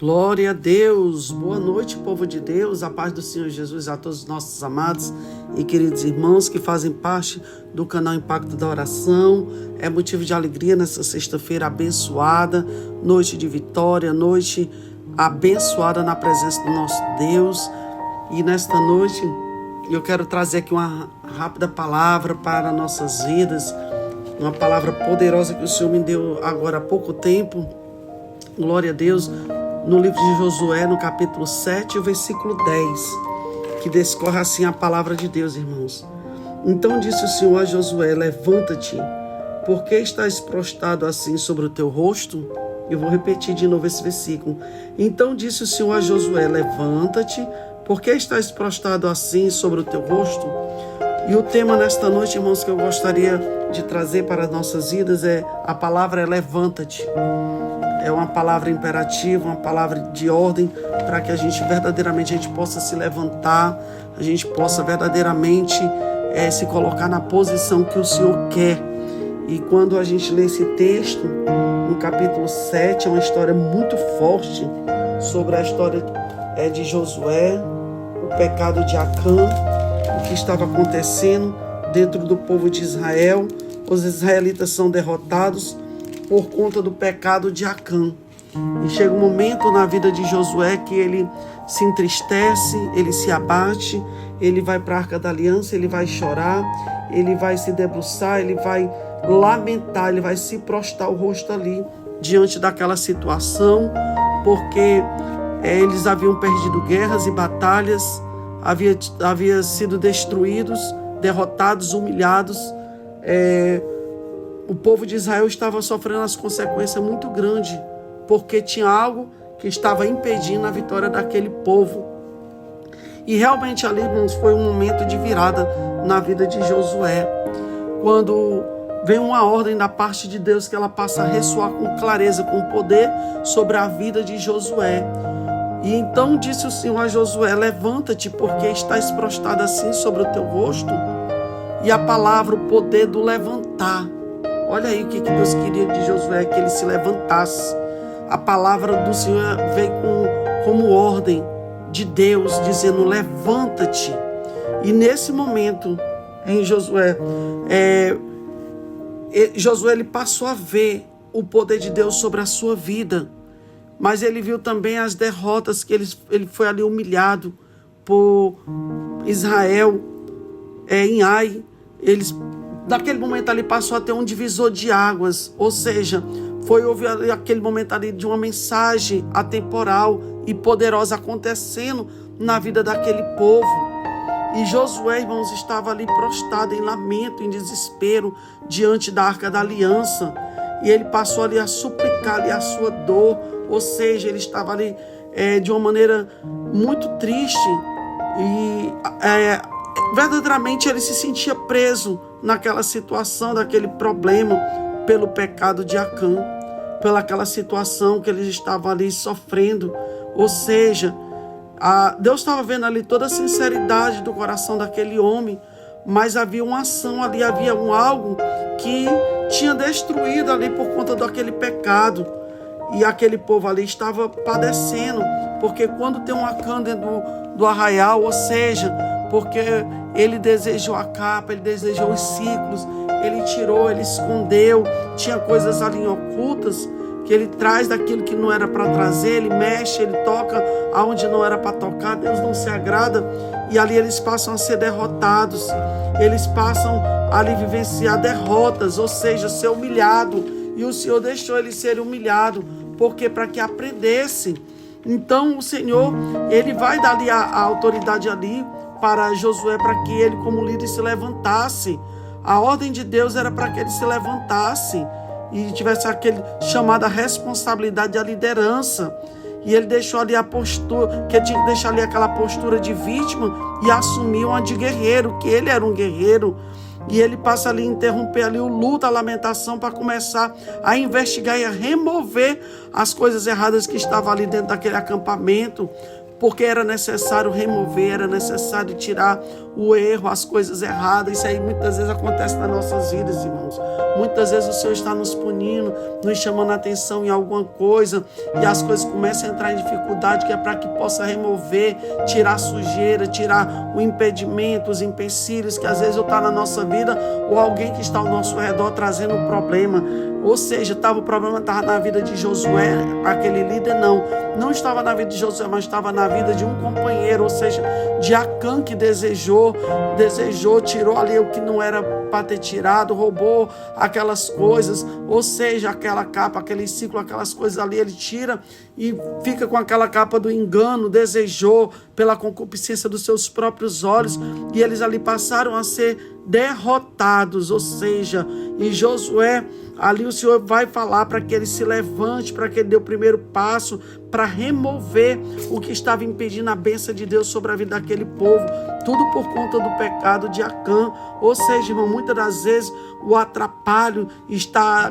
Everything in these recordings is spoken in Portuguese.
Glória a Deus, boa noite, povo de Deus, a paz do Senhor Jesus a todos os nossos amados e queridos irmãos que fazem parte do canal Impacto da Oração. É motivo de alegria nessa sexta-feira abençoada, noite de vitória, noite abençoada na presença do nosso Deus. E nesta noite eu quero trazer aqui uma rápida palavra para nossas vidas, uma palavra poderosa que o Senhor me deu agora há pouco tempo. Glória a Deus. No livro de Josué, no capítulo 7, o versículo 10, que discorre assim a palavra de Deus, irmãos. Então disse o Senhor a Josué: levanta-te, porque estás prostrado assim sobre o teu rosto? Eu vou repetir de novo esse versículo. Então disse o Senhor a Josué: levanta-te, porque estás prostrado assim sobre o teu rosto? E o tema nesta noite, irmãos, que eu gostaria de trazer para as nossas vidas a palavra levanta-te. É uma palavra imperativa, uma palavra de ordem para que a gente verdadeiramente possa se levantar, a gente possa verdadeiramente se colocar na posição que o Senhor quer. E quando a gente lê esse texto, no capítulo 7, é uma história muito forte sobre a história de Josué, o pecado de Acã, o que estava acontecendo dentro do povo de Israel. Os israelitas são derrotados por conta do pecado de Acã. E chega um momento na vida de Josué que ele se entristece, ele se abate, ele vai para a Arca da Aliança, ele vai chorar, ele vai se debruçar, ele vai lamentar, ele vai se prostrar o rosto ali diante daquela situação, porque eles haviam perdido guerras e batalhas, havia sido destruídos, derrotados, humilhados. O povo de Israel estava sofrendo as consequências muito grandes, porque tinha algo que estava impedindo a vitória daquele povo. E realmente ali, irmãos, foi um momento de virada na vida de Josué, quando vem uma ordem da parte de Deus que ela passa a ressoar com clareza, com poder sobre a vida de Josué. E então disse o Senhor a Josué: levanta-te, porque estás prostrado assim sobre o teu rosto. E a palavra, o poder do levantar. Olha aí o que Deus queria de Josué, que ele se levantasse. A palavra do Senhor veio como ordem de Deus, dizendo: levanta-te. E nesse momento, em Josué, Josué ele passou a ver o poder de Deus sobre a sua vida. Mas ele viu também as derrotas, que ele foi ali humilhado por Israel, em Ai. Naquele momento ali passou a ter um divisor de águas, ou seja, houve aquele momento ali de uma mensagem atemporal e poderosa acontecendo na vida daquele povo. E Josué, irmãos, estava ali prostrado em lamento, em desespero, diante da Arca da Aliança. E ele passou ali a suplicar ali a sua dor, ou seja, ele estava ali de uma maneira muito triste e verdadeiramente ele se sentia preso naquela situação, daquele problema, pelo pecado de Acã, pelaquela situação que eles estavam ali sofrendo. Ou seja, Deus estava vendo ali toda a sinceridade do coração daquele homem, mas havia uma ação ali, havia algo que tinha destruído ali por conta daquele pecado. E aquele povo ali estava padecendo, porque quando tem um Acã dentro do arraial, ou seja, porque ele desejou a capa, ele desejou os ciclos, ele tirou, ele escondeu, tinha coisas ali ocultas, que ele traz daquilo que não era para trazer, ele mexe, ele toca aonde não era para tocar. Deus não se agrada, e ali eles passam a ser derrotados, eles passam ali a vivenciar derrotas, ou seja, ser humilhado, e o Senhor deixou ele ser humilhado, porque para que aprendesse. Então o Senhor, ele vai dar ali a autoridade ali para Josué, para que ele como líder se levantasse. A ordem de Deus era para que ele se levantasse e tivesse aquele chamada responsabilidade da liderança. E ele deixou ali a postura, que ele tinha que deixar ali aquela postura de vítima e assumir uma de guerreiro, que ele era um guerreiro. E ele passa ali a interromper ali o luto, a lamentação, para começar a investigar e a remover as coisas erradas que estavam ali dentro daquele acampamento, porque era necessário remover, era necessário tirar o erro, as coisas erradas. Isso aí muitas vezes acontece nas nossas vidas, irmãos. Muitas vezes o Senhor está nos punindo, nos chamando a atenção em alguma coisa, e as coisas começam a entrar em dificuldade, que é para que possa remover, tirar a sujeira, tirar o impedimento, os empecilhos que às vezes está na nossa vida, ou alguém que está ao nosso redor trazendo um problema. Ou seja, o problema estava na vida de Josué, aquele líder, não estava na vida de Josué, mas estava na vida de um companheiro, ou seja, de Acã, que desejou, tirou ali o que não era para ter tirado, roubou aquelas coisas, ou seja, aquela capa, aquele ciclo, aquelas coisas ali, ele tira e fica com aquela capa do engano, desejou pela concupiscência dos seus próprios olhos, e eles ali passaram a ser derrotados, ou seja, em Josué, ali o Senhor vai falar para que ele se levante, para que ele dê o primeiro passo, para remover o que estava impedindo a bênção de Deus sobre a vida daquele povo, tudo por conta do pecado de Acã. Ou seja, irmão, muitas das vezes o atrapalho está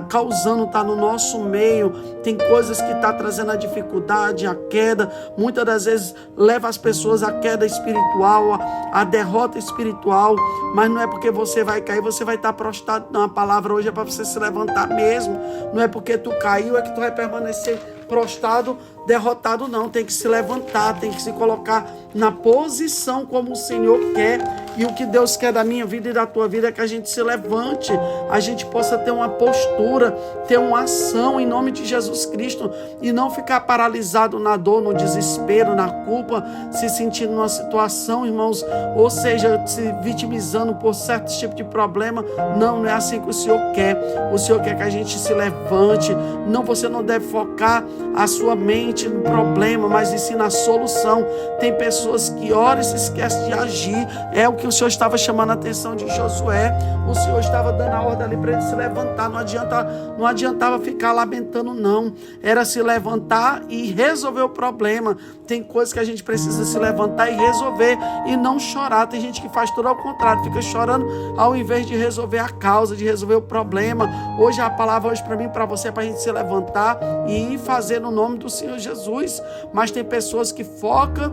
no nosso meio, tem coisas que está trazendo a dificuldade, a queda, muitas das vezes leva as pessoas à queda espiritual, à derrota espiritual, mas não é porque você vai cair, você vai estar prostrado, não, a palavra hoje é para você se levantar mesmo, não é porque tu caiu, é que tu vai permanecer prostrado, derrotado, não. Tem que se levantar, tem que se colocar na posição como o Senhor quer. E o que Deus quer da minha vida e da tua vida é que a gente se levante, a gente possa ter uma postura, ter uma ação em nome de Jesus Cristo, e não ficar paralisado na dor, no desespero, na culpa, se sentindo numa situação, irmãos, ou seja, se vitimizando por certos tipos de problema. Não é assim que o Senhor quer. O Senhor quer que a gente se levante. Não, você não deve focar a sua mente no problema, mas sim na solução. Tem pessoas que oram e se esquecem de agir. É o que o Senhor estava chamando a atenção de Josué. O Senhor estava dando a ordem ali para ele se levantar. Não adiantava ficar lamentando, não. Era se levantar e resolver o problema. Tem coisas que a gente precisa se levantar e resolver, e não chorar. Tem gente que faz tudo ao contrário, fica chorando ao invés de resolver a causa, de resolver o problema. Hoje a palavra para mim, para você, é para a gente se levantar e fazer no nome do Senhor Jesus. Mas tem pessoas que focam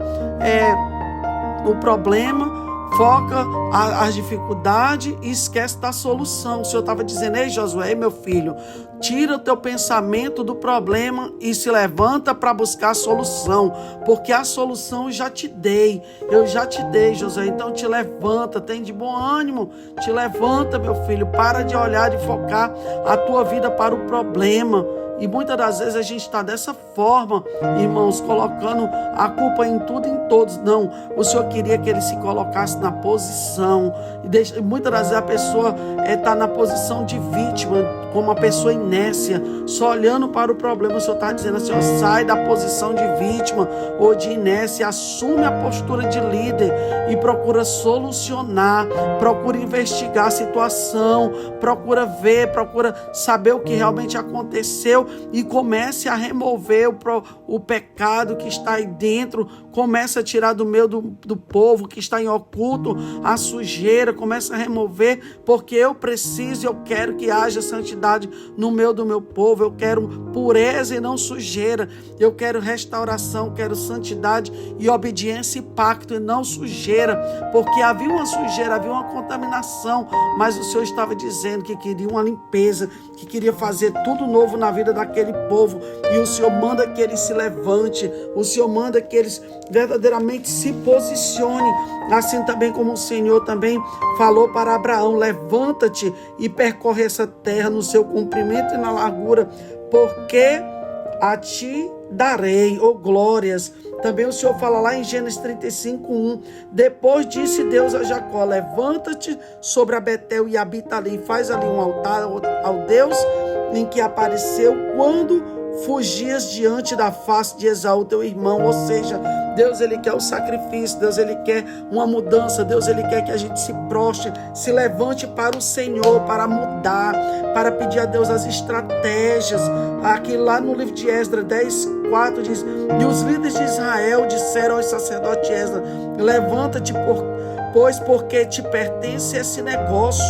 o problema, foca as dificuldades e esquece da solução. O Senhor estava dizendo: ei, Josué, meu filho, tira o teu pensamento do problema e se levanta para buscar a solução, porque a solução eu já te dei, Josué. Então te levanta, tem de bom ânimo, te levanta, meu filho, para de olhar, de focar a tua vida para o problema. E muitas das vezes a gente está dessa forma, irmãos, colocando a culpa em tudo e em todos. Não, o Senhor queria que ele se colocasse na posição. E muitas das vezes a pessoa está na posição de vítima, como uma pessoa inércia, só olhando para o problema. O Senhor está dizendo assim: ó, sai da posição de vítima ou de inércia, assume a postura de líder e procura solucionar, procura investigar a situação, procura ver, procura saber o que realmente aconteceu, e comece a remover o pecado que está aí dentro. Comece a tirar do meio do povo que está em oculto a sujeira, comece a remover, porque eu preciso e eu quero que haja santidade no meio do meu povo. Eu quero pureza e não sujeira, eu quero restauração, quero santidade e obediência e pacto e não sujeira, porque havia uma sujeira, havia uma contaminação, mas o Senhor estava dizendo que queria uma limpeza, que queria fazer tudo novo na vida daquele povo. E o Senhor manda que eles se levante, o Senhor manda que eles verdadeiramente se posicione, assim também como o Senhor também falou para Abraão: levanta-te e percorre essa terra no seu comprimento e na largura, porque a ti darei, glórias. Também o Senhor fala lá em Gênesis 35:1, depois disse Deus a Jacó: levanta-te sobre a Betel e habita ali, faz ali um altar ao Deus em que apareceu quando fugias diante da face de Esaú teu irmão. Ou seja, Deus, ele quer o sacrifício, Deus, ele quer uma mudança, Deus, ele quer que a gente se prostre, se levante para o Senhor, para mudar, para pedir a Deus as estratégias. Aqui lá no livro de Esdras 10:4 diz: e os líderes de Israel disseram ao sacerdote Esdras: levanta-te, pois porque te pertence esse negócio,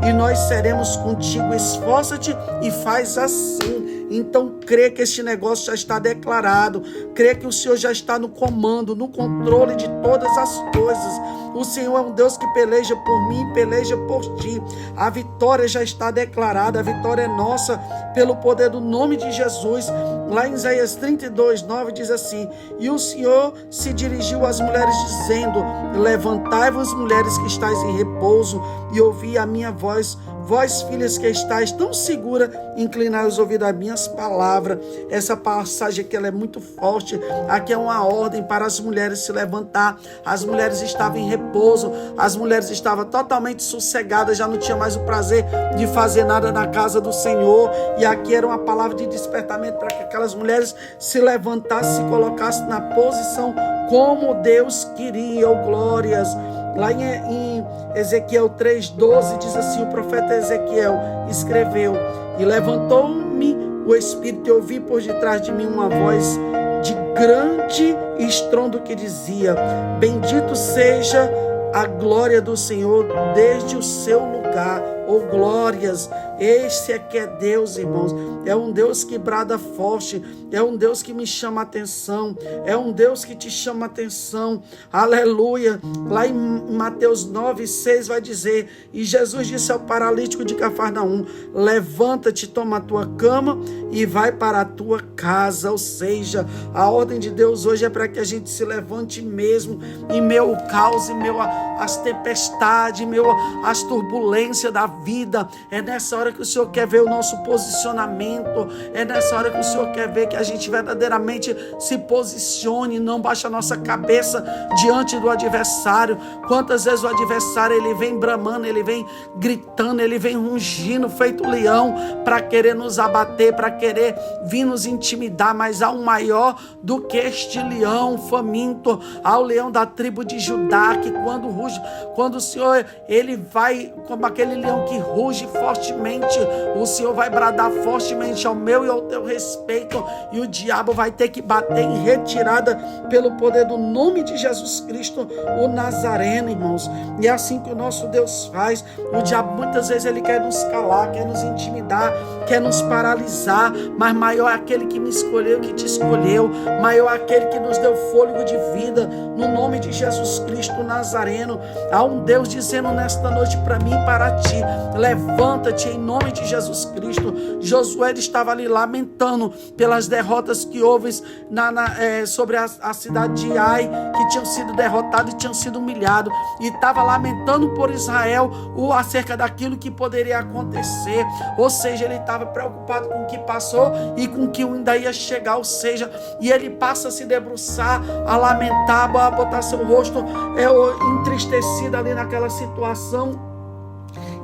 e nós seremos contigo, esforça-te e faz assim. Então crê que este negócio já está declarado, crê que o Senhor já está no comando, no controle de todas as coisas. O Senhor é um Deus que peleja por mim, peleja por ti. A vitória já está declarada, a vitória é nossa pelo poder do nome de Jesus. Lá em Isaías 32:9 diz assim: e o Senhor se dirigiu às mulheres dizendo: levantai-vos, mulheres que estáis em repouso, e ouvi a minha voz. Vós, filhas que estáis tão segura, inclinai os ouvidos às minhas palavras. Essa passagem aqui ela é muito forte. Aqui é uma ordem para as mulheres se levantar. As mulheres estavam em repouso, as mulheres estavam totalmente sossegadas, já não tinha mais o prazer de fazer nada na casa do Senhor. E aqui era uma palavra de despertamento para que aquelas mulheres se levantassem, se colocassem na posição como Deus queria. Oh, glórias! Lá em Ezequiel 3:12 diz assim: o profeta Ezequiel escreveu: e levantou-me o Espírito e ouvi por detrás de mim uma voz de grande estrondo que dizia: bendito seja a glória do Senhor desde o seu lugar. Oh, glórias! Esse é que é Deus, irmãos. É um Deus que brada forte, é um Deus que me chama a atenção, é um Deus que te chama a atenção. Aleluia! Lá em Mateus 9:6 vai dizer: e Jesus disse ao paralítico de Cafarnaum: levanta-te, toma a tua cama e vai para a tua casa. Ou seja, a ordem de Deus hoje é para que a gente se levante mesmo em meio ao caos, em meio às tempestades, em meio às turbulências da vida. É nessa hora que o Senhor quer ver o nosso posicionamento, é nessa hora que o Senhor quer ver que a gente verdadeiramente se posicione, não baixe a nossa cabeça diante do adversário. Quantas vezes o adversário ele vem bramando, ele vem gritando, ele vem rugindo feito leão para querer nos abater, para querer vir nos intimidar, mas há um maior do que este leão faminto, há o leão da tribo de Judá, que quando ruge, quando o Senhor ele vai como aquele leão que ruge fortemente, o Senhor vai bradar fortemente ao meu e ao teu respeito, e o diabo vai ter que bater em retirada pelo poder do nome de Jesus Cristo, o Nazareno, irmãos. E é assim que o nosso Deus faz. O diabo muitas vezes ele quer nos calar, quer nos intimidar, quer nos paralisar, mas maior é aquele que me escolheu, que te escolheu, maior é aquele que nos deu fôlego de vida, no nome de Jesus Cristo, o Nazareno. Há um Deus dizendo nesta noite para mim e para ti: levanta-te em nome de Jesus Cristo. Josué estava ali lamentando pelas derrotas que houve sobre a cidade de Ai, que tinham sido derrotados e tinham sido humilhados, e estava lamentando por Israel acerca daquilo que poderia acontecer. Ou seja, ele estava preocupado com o que passou e com o que ainda ia chegar. Ou seja, e ele passa a se debruçar, a lamentar, a botar seu rosto entristecido ali naquela situação.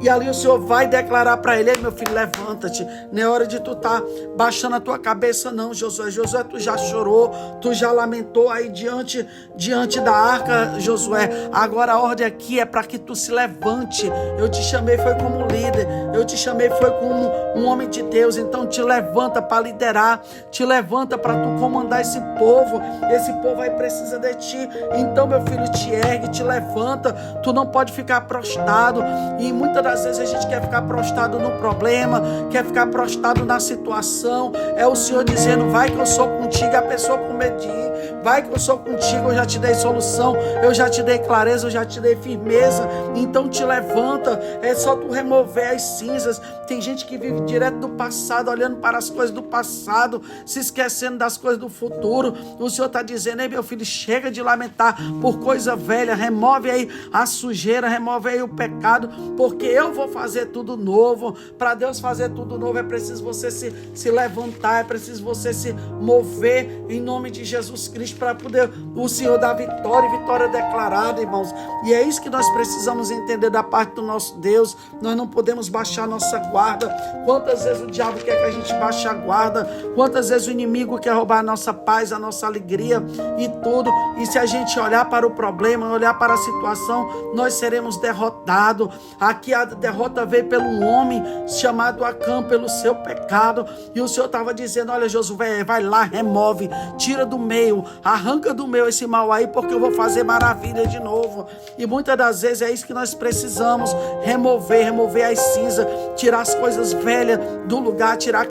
E ali o Senhor vai declarar para ele: meu filho, levanta-te. Não é hora de tu estar baixando a tua cabeça não, Josué. Josué, tu já chorou, tu já lamentou aí diante da arca, Josué. Agora a ordem aqui é para que tu se levante. Eu te chamei foi como líder, eu te chamei foi como um homem de Deus. Então te levanta para liderar, te levanta para tu comandar esse povo. Esse povo aí precisa de ti. Então, meu filho, te ergue, te levanta. Tu não pode ficar prostrado. E muitas das vezes a gente quer ficar prostrado no problema, quer ficar prostrado na situação. É o Senhor dizendo: vai que eu sou contigo. A pessoa com medo de ir, vai que eu sou contigo, eu já te dei solução, eu já te dei clareza, eu já te dei firmeza. Então te levanta, é só tu remover as cinzas. Tem gente que vive direto do passado, olhando para as coisas do passado, se esquecendo das coisas do futuro. O Senhor está dizendo: ei, meu filho, chega de lamentar por coisa velha, remove aí a sujeira, remove aí o pecado, porque eu vou fazer tudo novo. Para Deus fazer tudo novo é preciso você se levantar, é preciso você se mover em nome de Jesus Cristo para poder o Senhor dar vitória declarada, irmãos. E é isso que nós precisamos entender da parte do nosso Deus. Nós não podemos baixar nossa guarda. Quantas vezes o diabo quer que a gente baixe a guarda, quantas vezes o inimigo quer roubar a nossa paz, a nossa alegria e tudo. E se a gente olhar para o problema, olhar para a situação, nós seremos derrotados. Aqui a derrota veio pelo um homem chamado Acã, pelo seu pecado. E o Senhor estava dizendo: olha, Josué, vai lá, remove, tira do meio, arranca do meio esse mal aí, porque eu vou fazer maravilha de novo. E muitas das vezes é isso que nós precisamos: remover as cinzas, tirar as coisas velhas do lugar, tirar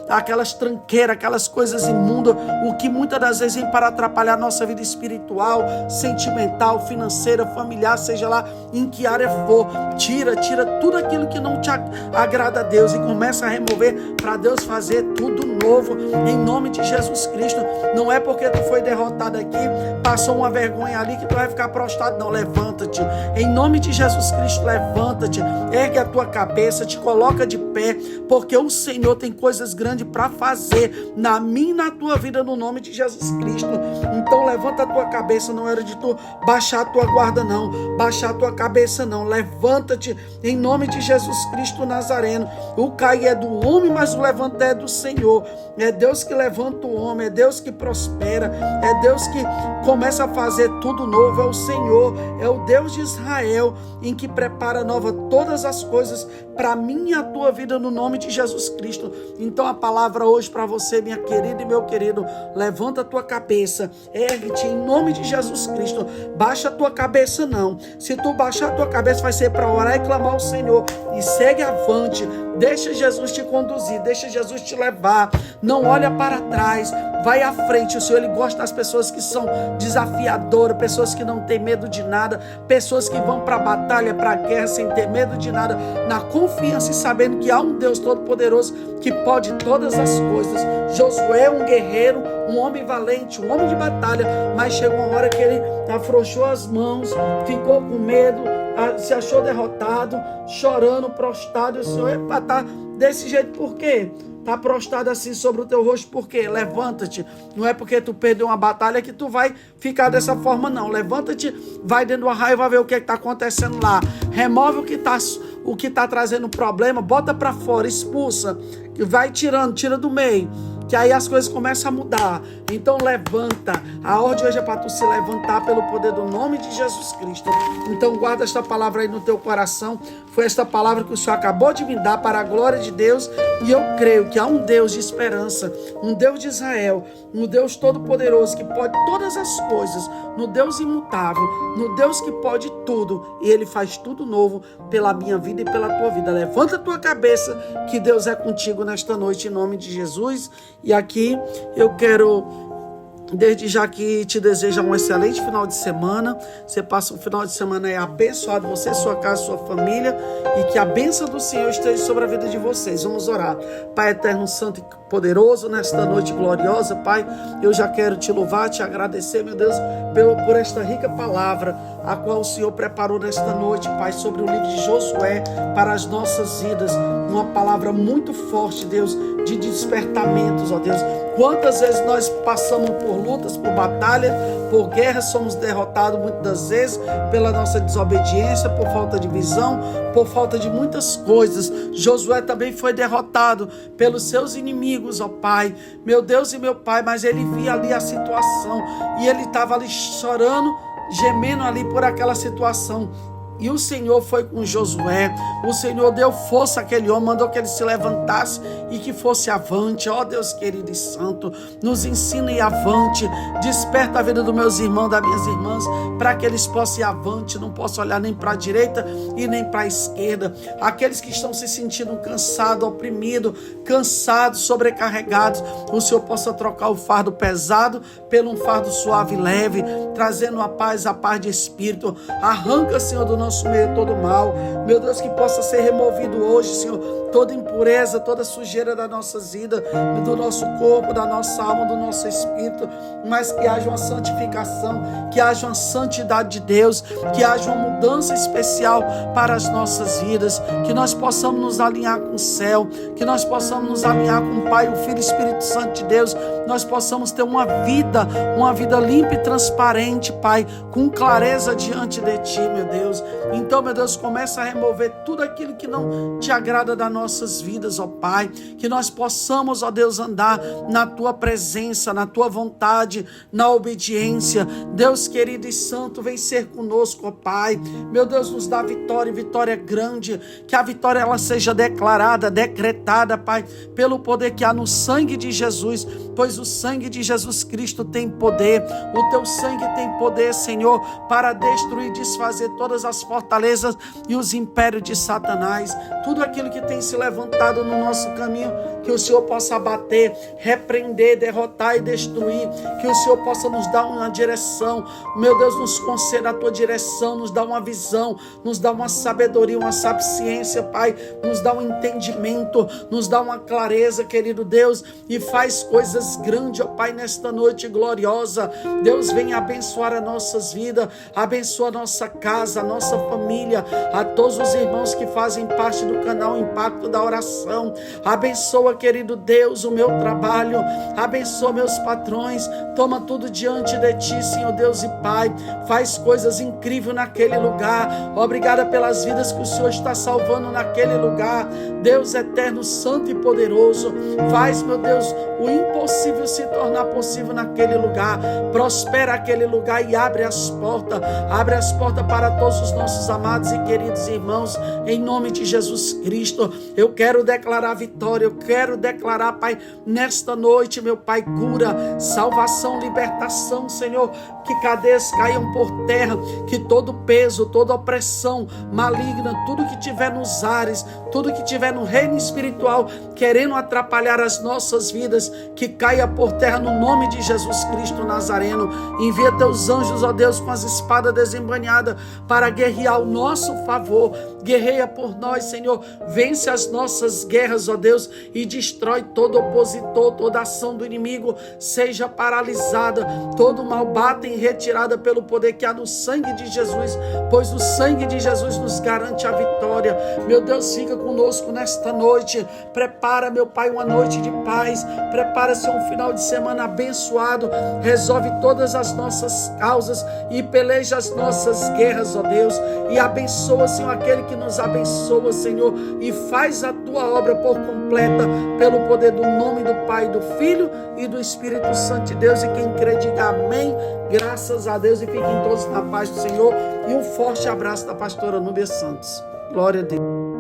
aquelas tranqueiras, aquelas coisas imundas, o que muitas das vezes vem para atrapalhar a nossa vida espiritual, sentimental, financeira, familiar, seja lá em que área for. Tira tudo aquilo que não te agrada a Deus e começa a remover para Deus fazer tudo novo, em nome de Jesus Cristo. Não é porque tu foi derrotado aqui, passou uma vergonha ali, que tu vai ficar prostrado. Não, levanta-te, em nome de Jesus Cristo. Levanta-te, ergue a tua cabeça, te coloca de pé, porque o Senhor tem coisas grandes para fazer na minha e na tua vida, no nome de Jesus Cristo. Então levanta a tua cabeça. Não era de tu baixar a tua guarda, não, baixar a tua cabeça, não. Levanta-te em nome de Jesus Cristo Nazareno. O cair é do homem, mas o levantar é do Senhor. É Deus que levanta o homem, é Deus que prospera, é Deus que começa a fazer tudo novo. É o Senhor, é o Deus de Israel, em que prepara nova todas as coisas para mim e a tua vida, no nome de Jesus Cristo. Então a palavra hoje para você, minha querida e meu querido: levanta a tua cabeça, ergue-te em nome de Jesus Cristo. Baixa a tua cabeça, não. Se tu baixar a tua cabeça, vai ser para orar e clamar ao Senhor, e segue avante. Deixa Jesus te conduzir, deixa Jesus te levar. Não olha para trás, vai à frente. O Senhor, Ele gosta das pessoas que são desafiadoras, pessoas que não têm medo de nada, pessoas que vão para a batalha, para a guerra sem ter medo de nada, na confiança e sabendo que há um Deus Todo-Poderoso que pode todas as coisas. Josué, um guerreiro, um homem valente, um homem de batalha, mas chegou uma hora que ele afrouxou as mãos, ficou com medo, se achou derrotado, chorando, prostrado. E o Senhor: está desse jeito por quê? Está prostrado assim sobre o teu rosto por quê? Levanta-te. Não é porque tu perdeu uma batalha que tu vai ficar dessa forma, não. Levanta-te, vai dentro do arraio, vai ver o que está acontecendo lá. Remove o que está trazendo problema, bota para fora, expulsa, que vai tirando, tira do meio, que aí as coisas começam a mudar. Então levanta. A ordem hoje é para tu se levantar pelo poder do nome de Jesus Cristo. Então guarda esta palavra aí no teu coração. Foi esta palavra que o Senhor acabou de me dar para a glória de Deus. E eu creio que há um Deus de esperança, um Deus de Israel, um Deus todo-poderoso que pode todas as coisas, no Deus imutável, no Deus que pode tudo. E Ele faz tudo novo pela minha vida e pela tua vida. Levanta a tua cabeça, que Deus é contigo nesta noite, em nome de Jesus. E aqui eu quero, desde já, que te deseja um excelente final de semana. Você passa um final de semana aí abençoado, você, sua casa, sua família, e que a bênção do Senhor esteja sobre a vida de vocês. Vamos orar. Pai eterno, santo e poderoso, nesta noite gloriosa, Pai, eu já quero te louvar, te agradecer, meu Deus, por esta rica palavra, a qual o Senhor preparou nesta noite, Pai, sobre o livro de Josué para as nossas vidas. Uma palavra muito forte, Deus, de despertamentos, ó Deus. Quantas vezes nós passamos por lutas, por batalha, por guerras, somos derrotados muitas das vezes pela nossa desobediência, por falta de visão, por falta de muitas coisas. Josué também foi derrotado pelos seus inimigos, ó Pai, meu Deus e meu Pai, mas ele via ali a situação e ele estava ali chorando, gemendo ali por aquela situação. E o Senhor foi com Josué, o Senhor deu força àquele homem, mandou que ele se levantasse e que fosse avante. Ó Deus querido e santo, nos ensina e avante, desperta a vida dos meus irmãos, das minhas irmãs, para que eles possam ir avante, não possam olhar nem para a direita e nem para a esquerda. Aqueles que estão se sentindo cansados, oprimidos, cansados, sobrecarregados, o Senhor possa trocar o fardo pesado pelo um fardo suave e leve, trazendo a paz de espírito. Arranca, Senhor, do nosso meio todo mal, meu Deus, que possa ser removido hoje, Senhor, toda impureza, toda sujeira da nossa vida, do nosso corpo, da nossa alma, do nosso espírito, mas que haja uma santificação, que haja uma santidade de Deus, que haja uma mudança especial para as nossas vidas, que nós possamos nos alinhar com o céu, que nós possamos nos alinhar com o Pai, o Filho e o Espírito Santo de Deus, nós possamos ter uma vida limpa e transparente, Pai, com clareza diante de Ti, meu Deus. Então, meu Deus, começa a remover tudo aquilo que não te agrada das nossas vidas, ó Pai, que nós possamos, ó Deus, andar na tua presença, na tua vontade, na obediência. Deus querido e santo, vem ser conosco, ó Pai. Meu Deus, nos dá vitória, e vitória grande, que a vitória ela seja declarada, decretada, Pai, pelo poder que há no sangue de Jesus, pois o sangue de Jesus Cristo tem poder, o teu sangue tem poder, Senhor, para destruir e desfazer todas as fortalezas e os impérios de Satanás, tudo aquilo que tem se levantado no nosso caminho, que o Senhor possa abater, repreender, derrotar e destruir, que o Senhor possa nos dar uma direção, meu Deus, nos conceda a tua direção, nos dá uma visão, nos dá uma sabedoria, uma sapiência, Pai, nos dá um entendimento, nos dá uma clareza, querido Deus, e faz coisas grandes, ó Pai, nesta noite gloriosa. Deus, vem abençoar as nossas vidas, abençoa a nossa casa, a nossa família, a todos os irmãos que fazem parte do canal Impacto da Oração. Abençoa, querido Deus, o meu trabalho, abençoa meus patrões, toma tudo diante de ti, Senhor Deus e Pai, faz coisas incríveis naquele lugar. Obrigada pelas vidas que o Senhor está salvando naquele lugar. Deus eterno, santo e poderoso, faz, meu Deus, o impossível se tornar possível naquele lugar. Prospera aquele lugar e abre as portas para todos os nossos amados e queridos irmãos, em nome de Jesus Cristo. Eu quero declarar vitória, eu quero declarar, Pai, nesta noite, meu Pai, cura, salvação, libertação, Senhor, que cadeias caiam por terra, que todo peso, toda opressão maligna, tudo que tiver nos ares, tudo que tiver no reino espiritual, querendo atrapalhar as nossas vidas, que caia por terra no nome de Jesus Cristo Nazareno. Envia teus anjos, ó Deus, com as espadas desembainhadas para guerrear ao nosso favor. Guerreia por nós, Senhor. Vence as nossas guerras, ó Deus, e destrói todo opositor, toda ação do inimigo seja paralisada, todo mal bata em retirada pelo poder que há no sangue de Jesus, pois o sangue de Jesus nos garante a vitória. Meu Deus, fica conosco nesta noite. Prepara, meu Pai, uma noite de paz. Prepara-se um final de semana abençoado. Resolve todas as nossas causas e peleja as nossas guerras, ó Deus. E abençoa, Senhor, aquele que nos abençoa, Senhor, e faz a tua obra por completa, pelo poder do nome do Pai, do Filho e do Espírito Santo de Deus. E quem crê, diga amém. Graças a Deus, e fiquem todos na paz do Senhor. E um forte abraço da pastora Núbia Santos. Glória a Deus.